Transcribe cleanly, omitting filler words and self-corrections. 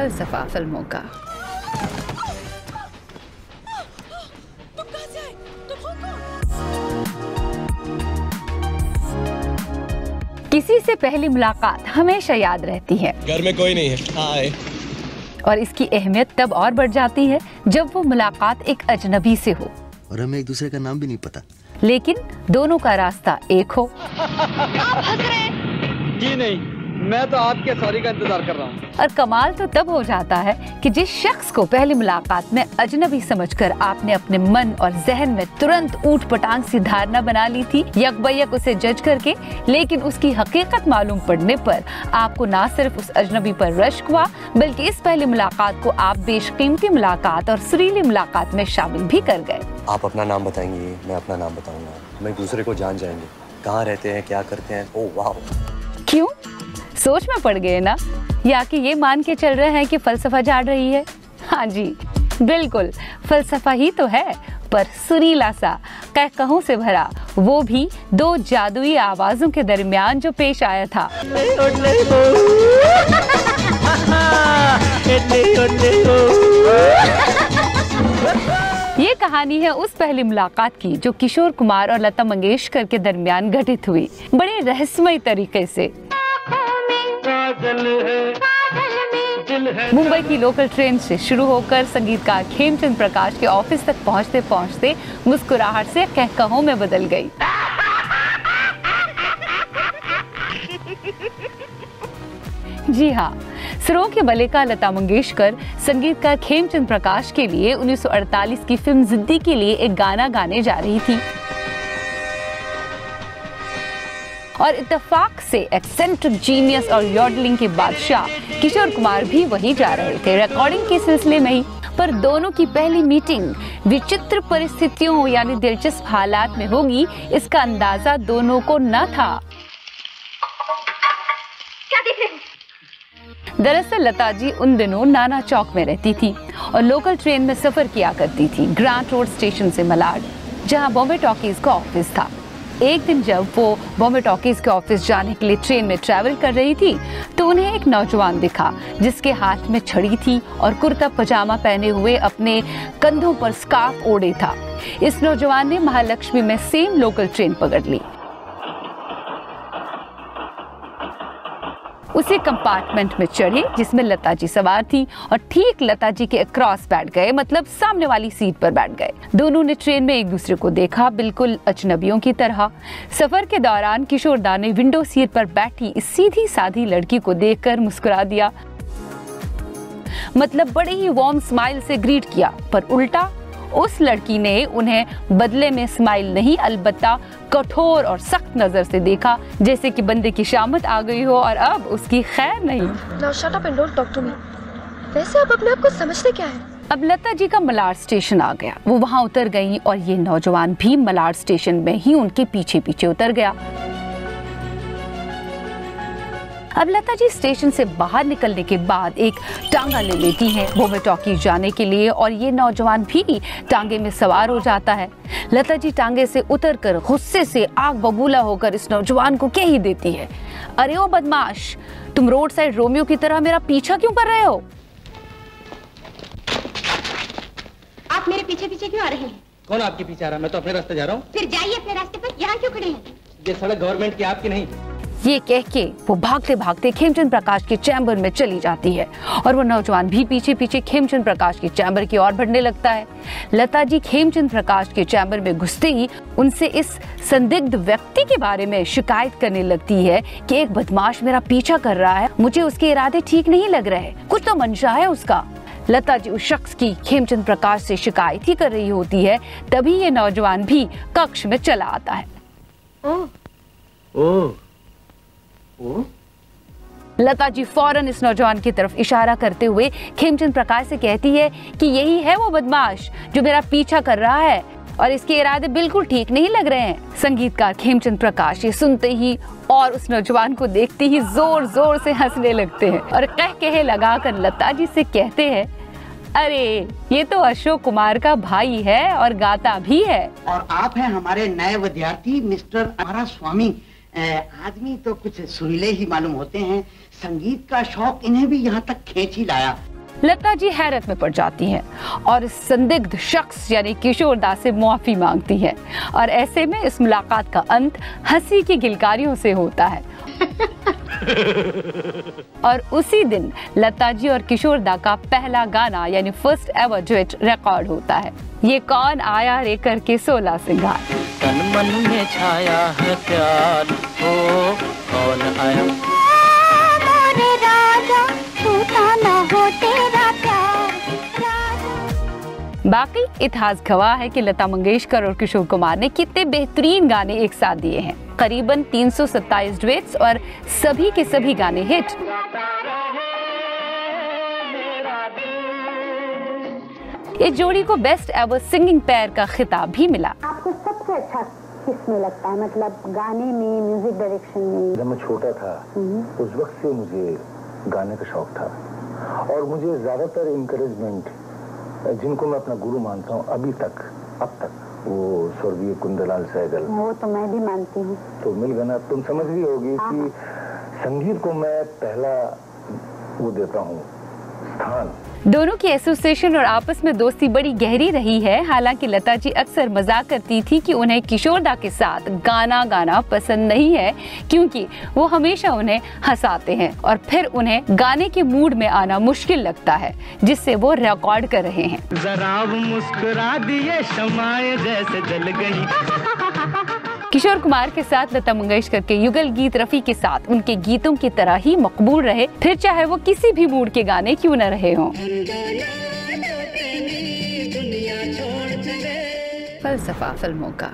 फलसफा फिल्मों का। किसी से पहली मुलाकात हमेशा याद रहती है। घर में कोई नहीं है। हाय। और इसकी अहमियत तब और बढ़ जाती है जब वो मुलाकात एक अजनबी से हो और हमें एक दूसरे का नाम भी नहीं पता, लेकिन दोनों का रास्ता एक हो। आप हंस रहे हैं? जी नहीं, मैं तो आपके सॉरी का इंतजार कर रहा हूँ। और कमाल तो तब हो जाता है कि जिस शख्स को पहली मुलाकात में अजनबी समझकर आपने अपने मन और जहन में तुरंत ऊट पटांग सी धारणा बना ली थी यकबयक उसे जज करके, लेकिन उसकी हकीकत मालूम पड़ने पर आपको ना सिर्फ उस अजनबी पर रश्क हुआ, बल्कि इस पहली मुलाकात को आप बेशकीमती मुलाकात और सुरीली मुलाकात में शामिल भी कर गए। आप अपना नाम बताएंगी, मैं अपना नाम बताऊंगा, हम एक दूसरे को जान जाएंगे, कहाँ रहते हैं, क्या करते हैं। ओह वाह। क्यों सोच में पड़ गए ना, या कि ये मान के चल रहे हैं कि फलसफा झाड़ रही है? हाँ जी बिल्कुल, फलसफा ही तो है, पर सुरीला सा, कहकहों से भरा, वो भी दो जादुई आवाजों के दरमियान जो पेश आया था। ये कहानी है उस पहली मुलाकात की जो किशोर कुमार और लता मंगेशकर के दरमियान घटित हुई, बड़े रहस्यमय तरीके से। मुंबई की लोकल ट्रेन से शुरू होकर संगीतकार खेमचंद प्रकाश के ऑफिस तक पहुंचते पहुंचते मुस्कुराहट से कहकहों में बदल गई। जी हाँ, सुरों के मलिका लता मंगेशकर संगीतकार खेमचंद प्रकाश के लिए 1948 की फिल्म जिद्दी के लिए एक गाना गाने जा रही थी और इत्तेफाक से एक्सेंट्रिक जीनियस और यॉडलिंग के बादशाह किशोर कुमार भी वही जा रहे थे रिकॉर्डिंग के सिलसिले में ही। पर दोनों की पहली मीटिंग विचित्र परिस्थितियों यानी दिलचस्प हालात में होगी, इसका अंदाजा दोनों को न था। क्या देख रहे हैं? दरअसल लता जी उन दिनों नाना चौक में रहती थी और लोकल ट्रेन में सफर किया करती थी ग्रांट रोड स्टेशन से मलाड, जहां बॉम्बे टॉकीज का ऑफिस था। एक दिन जब वो बॉम्बे टॉकीज के ऑफिस जाने के लिए ट्रेन में ट्रैवल कर रही थी तो उन्हें एक नौजवान दिखा जिसके हाथ में छड़ी थी और कुर्ता पजामा पहने हुए अपने कंधों पर स्कार्फ ओढ़े था। इस नौजवान ने महालक्ष्मी में सेम लोकल ट्रेन पकड़ ली। उसी कंपार्टमेंट में चढ़े जिसमें लता जी सवार थी और ठीक लता जी के अक्रॉस बैठ गए, मतलब सामने वाली सीट पर बैठ गए। दोनों ने ट्रेन में एक दूसरे को देखा, बिल्कुल अजनबियों की तरह। सफर के दौरान किशोर दा ने विंडो सीट पर बैठी इस सीधी साधी लड़की को देखकर मुस्कुरा दिया, मतलब बड़े ही वार्म स्माइल से ग्रीट किया। पर उल्टा उस लड़की ने उन्हें बदले में स्माइल नहीं, अलबत्ता कठोर और सख्त नजर से देखा, जैसे कि बंदे की शामत आ गई हो और अब उसकी खैर नहीं। Now shut up and don't talk to me. वैसे आप अपने आप को समझते क्या है? अब लता जी का मलाड स्टेशन आ गया, वो वहां उतर गई और ये नौजवान भी मलाड स्टेशन में ही उनके पीछे पीछे उतर गया। अब लता जी स्टेशन से बाहर निकलने के बाद एक टांगा ले लेती हैं बॉम्बे टॉकीज जाने के लिए और ये नौजवान भी टांगे में सवार हो जाता है। लता जी टांगे से उतरकर गुस्से से आग बबूला होकर इस नौजवान को कह ही देती है, अरे ओ बदमाश, तुम रोड साइड रोमियो की तरह मेरा पीछा क्यों कर रहे हो? आप मेरे पीछे पीछे क्यों आ रहे हैं? कौन आपके पीछे आ रहा है? मैं तो अपने रास्ते जा रहा हूँ। फिर जाइए अपने रास्ते पर, यहाँ क्यों खड़े हैं? ये सड़क गवर्नमेंट की, आपकी नहीं। ये कह के वो भागते भागते खेमचंद प्रकाश के चैम्बर में चली जाती है और वो नौजवान भी पीछे पीछे खेमचंद प्रकाश के चैम्बर की ओर बढ़ने लगता है। लता जी खेमचंद प्रकाश के चैम्बर में घुसते ही उनसे इस संदिग्ध व्यक्ति के बारे में शिकायत करने लगती है कि एक बदमाश मेरा पीछा कर रहा है, मुझे उसके इरादे ठीक नहीं लग रहे, कुछ तो मंशा है उसका। लता जी उस शख्स की खेमचंद प्रकाश से शिकायत ही कर रही होती है, तभी ये नौजवान भी कक्ष में चला आता है। ओह लता जी फौरन इस नौजवान की तरफ इशारा करते हुए खेमचंद प्रकाश से कहती है कि यही है वो बदमाश जो मेरा पीछा कर रहा है और इसके इरादे बिल्कुल ठीक नहीं लग रहे हैं। संगीतकार खेमचंद प्रकाश ये सुनते ही और उस नौजवान को देखते ही जोर जोर से हंसने लगते हैं और कह लगाकर लता जी से कहते हैं, अरे ये तो अशोक कुमार का भाई है और गाता भी है। और आप हैं हमारे नए विद्यार्थी मिस्टर हमारा स्वामी। आदमी तो कुछ सुरीले ही मालूम होते हैं, संगीत का शौक इन्हें भी यहाँ तक खींच ही लाया। लता जी हैरत में पड़ जाती हैं और इस संदिग्ध शख्स यानी किशोर दा से माफी मांगती हैं और ऐसे में इस मुलाकात का अंत हंसी की किलकारियों से होता है। और उसी दिन लता जी और किशोर दा का पहला गाना यानी फर्स्ट एवर डुएट रिकॉर्ड होता है। ये कौन आया रे करके 16 सिंगार। तन मन में छाया है प्यार, हो कौन आया मोरे राजा, छूटा ना हो तेरा प्यार। बाकी इतिहास गवाह है कि लता मंगेशकर और किशोर कुमार ने कितने बेहतरीन गाने एक साथ दिए हैं। करीबन 327 डुएट्स और सभी के सभी गाने हिट। इस जोड़ी को बेस्ट एवर सिंगिंग पेयर का खिताब भी मिला। आपको सबसे अच्छा किसमें लगता है, मतलब गाने में, म्यूजिक डायरेक्शन में? जब मैं छोटा था उस वक्त से मुझे गाने का शौक था और मुझे ज्यादातर इंकरेजमेंट जिनको मैं अपना गुरु मानता हूँ अभी तक, अब तक, वो स्वर्गीय कुंदलाल सहगल। वो तो मैं भी मानती हूँ। तो मिल गया ना, तुम समझ रही होगी कि संगीत को मैं पहला वो देता हूँ स्थान। दोनों की एसोसिएशन और आपस में दोस्ती बड़ी गहरी रही है। हालांकि लता जी अक्सर मजाक करती थी कि उन्हें किशोर दा के साथ गाना गाना पसंद नहीं है क्योंकि वो हमेशा उन्हें हंसाते हैं और फिर उन्हें गाने के मूड में आना मुश्किल लगता है, जिससे वो रिकॉर्ड कर रहे हैं। जरा वो मुस्कुरा दिए शमाए जैसे जल गई। किशोर कुमार के साथ लता मंगेशकर के युगल गीत रफी के साथ उनके गीतों की तरह ही मकबूल रहे, फिर चाहे वो किसी भी मूड के गाने क्यों न रहे हों। फलसफा फिल्मों का।